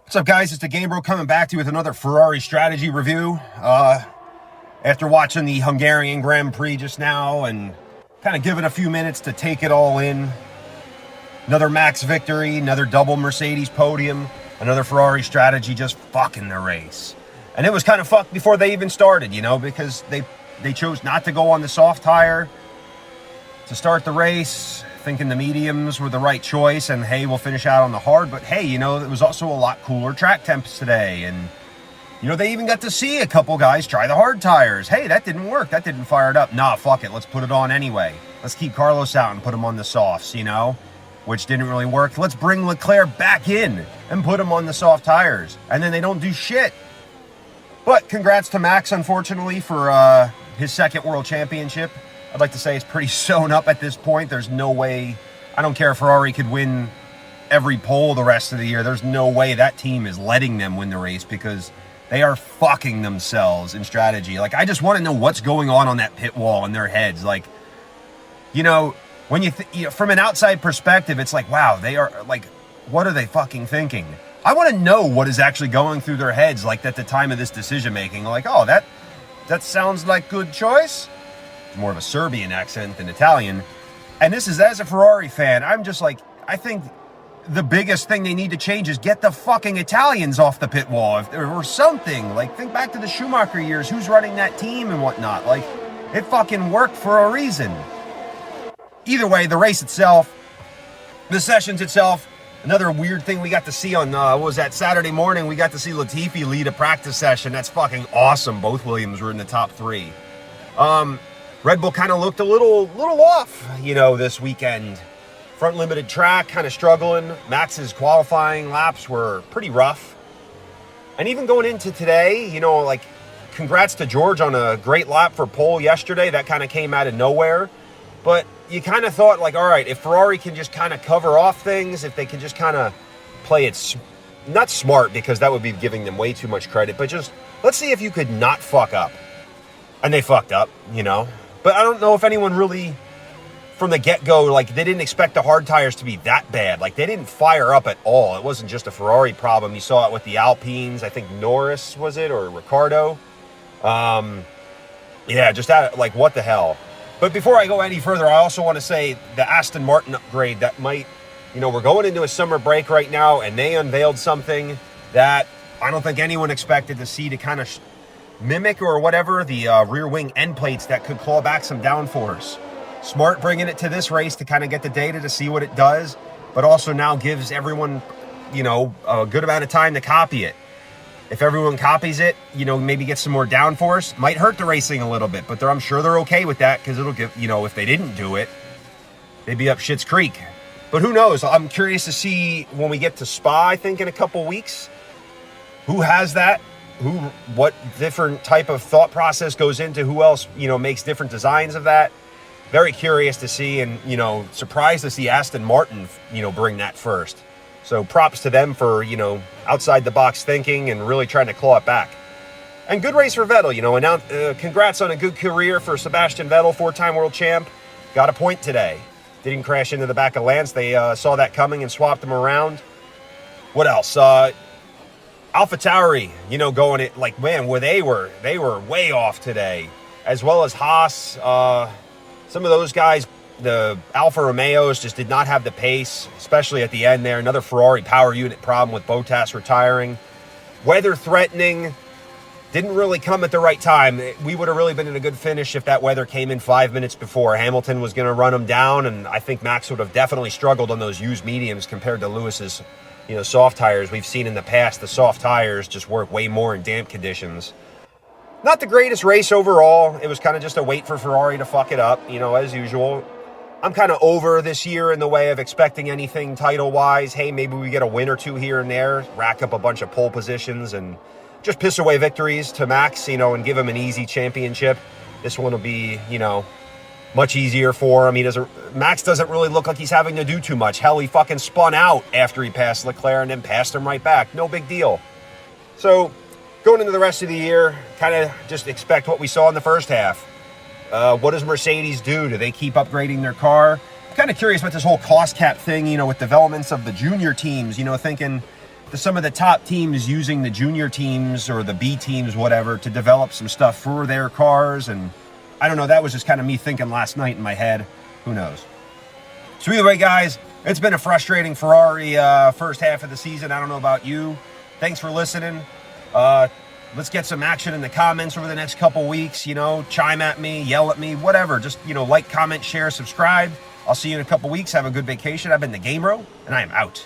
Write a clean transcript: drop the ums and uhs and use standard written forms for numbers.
What's up, guys? It's the Game Bro coming back to you with another Ferrari strategy review. After watching the Hungarian Grand Prix just now and kind of giving a few minutes to take it all in. Another Max victory, another double Mercedes podium, another Ferrari strategy just fucking the race. And it was kind of fucked before they even started, you know, because they chose not to go on the soft tire to start the race, thinking the mediums were the right choice, and hey, we'll finish out on the hard. But hey, you know, it was also a lot cooler track temps today, and you know, they even got to see a couple guys try the hard tires. Hey, that didn't work, that didn't fire it up. Nah, fuck it, let's put it on anyway. Let's keep Carlos out and put him on the softs, you know, which didn't really work. Let's bring Leclerc back in and put him on the soft tires, and then they don't do shit. But congrats to Max, unfortunately, for his second world championship. I'd like to say it's pretty sewn up at this point. There's no way, I don't care if Ferrari could win every pole the rest of the year. There's no way that team is letting them win the race because they are fucking themselves in strategy. Like, I just want to know what's going on that pit wall in their heads. Like, you know, when you know, from an outside perspective, it's like, wow, they are like, what are they fucking thinking? I want to know what is actually going through their heads, like at the time of this decision making. Like, oh, that sounds like good choice. More of a Serbian accent than Italian. And this is, as a Ferrari fan, I'm just like, I think the biggest thing they need to change is get the fucking Italians off the pit wall or something. Like, think back to the Schumacher years, who's running that team and whatnot. Like, it fucking worked for a reason. Either way, the race itself, the sessions itself, another weird thing we got to see on, what was that, Saturday morning, we got to see Latifi lead a practice session. That's fucking awesome. Both Williams were in the top three. Red Bull kind of looked a little off, you know, this weekend. Front limited track, kind of struggling. Max's qualifying laps were pretty rough. And even going into today, you know, like, congrats to George on a great lap for pole yesterday. That kind of came out of nowhere. But you kind of thought, like, all right, if Ferrari can just kind of cover off things, if they can just kind of play it, not smart, because that would be giving them way too much credit, but just, let's see if you could not fuck up. And they fucked up, you know. But I don't know if anyone really, from the get-go, like, they didn't expect the hard tires to be that bad. Like, they didn't fire up at all. It wasn't just a Ferrari problem. You saw it with the Alpines. I think Norris, was it, or Ricardo? Yeah, just that, like, what the hell? But before I go any further, I also want to say the Aston Martin upgrade that might, you know, we're going into a summer break right now, and they unveiled something that I don't think anyone expected to see, to kind of mimic or whatever the rear wing end plates that could claw back some downforce. Smart bringing it to this race to kind of get the data to see what it does, but also now gives everyone, you know, a good amount of time to copy it. If everyone copies it, you know, maybe get some more downforce. Might hurt the racing a little bit, but I'm sure they're okay with that, because it'll give, you know, if they didn't do it, they'd be up Schitt's Creek. But who knows? I'm curious to see when we get to Spa, I think in a couple weeks, who has that. What different type of thought process goes into, who else, you know, makes different designs of that. Very curious to see, and, you know, surprised to see Aston Martin, you know, bring that first. So props to them for, you know, outside the box thinking and really trying to claw it back. And good race for Vettel, you know, and now congrats on a good career for Sebastian Vettel, 4-time world champ. Got a point today. Didn't crash into the back of Lance. They saw that coming and swapped him around. What else? AlphaTauri, you know, going it like, man, where they were way off today, as well as Haas. Some of those guys, the Alfa Romeos, just did not have the pace, especially at the end there. Another Ferrari power unit problem with Bottas retiring. Weather threatening, didn't really come at the right time. We would have really been in a good finish if that weather came in 5 minutes before. Hamilton was going to run them down, and I think Max would have definitely struggled on those used mediums compared to Lewis's, you know, soft tires. We've seen in the past the soft tires just work way more in damp conditions. Not the greatest race overall. It was kind of just a wait for Ferrari to fuck it up, you know, as usual. I'm kind of over this year in the way of expecting anything title-wise. Hey, maybe we get a win or two here and there, rack up a bunch of pole positions, and just piss away victories to Max, you know, and give him an easy championship. This one will be, you know, much easier for him. Max doesn't really look like he's having to do too much. Hell, he fucking spun out after he passed Leclerc and then passed him right back. No big deal. So, going into the rest of the year, kind of just expect what we saw in the first half. What does Mercedes do? Do they keep upgrading their car? I'm kind of curious about this whole cost cap thing, you know, with developments of the junior teams, you know, thinking some of the top teams using the junior teams or the B teams, whatever, to develop some stuff for their cars. And I don't know, that was just kind of me thinking last night in my head. Who knows? So either way, guys, it's been a frustrating Ferrari first half of the season. I don't know about you. Thanks for listening. Let's get some action in the comments over the next couple weeks. You know, chime at me, yell at me, whatever. Just, you know, like, comment, share, subscribe. I'll see you in a couple weeks. Have a good vacation. I've been the Game Bro, and I am out.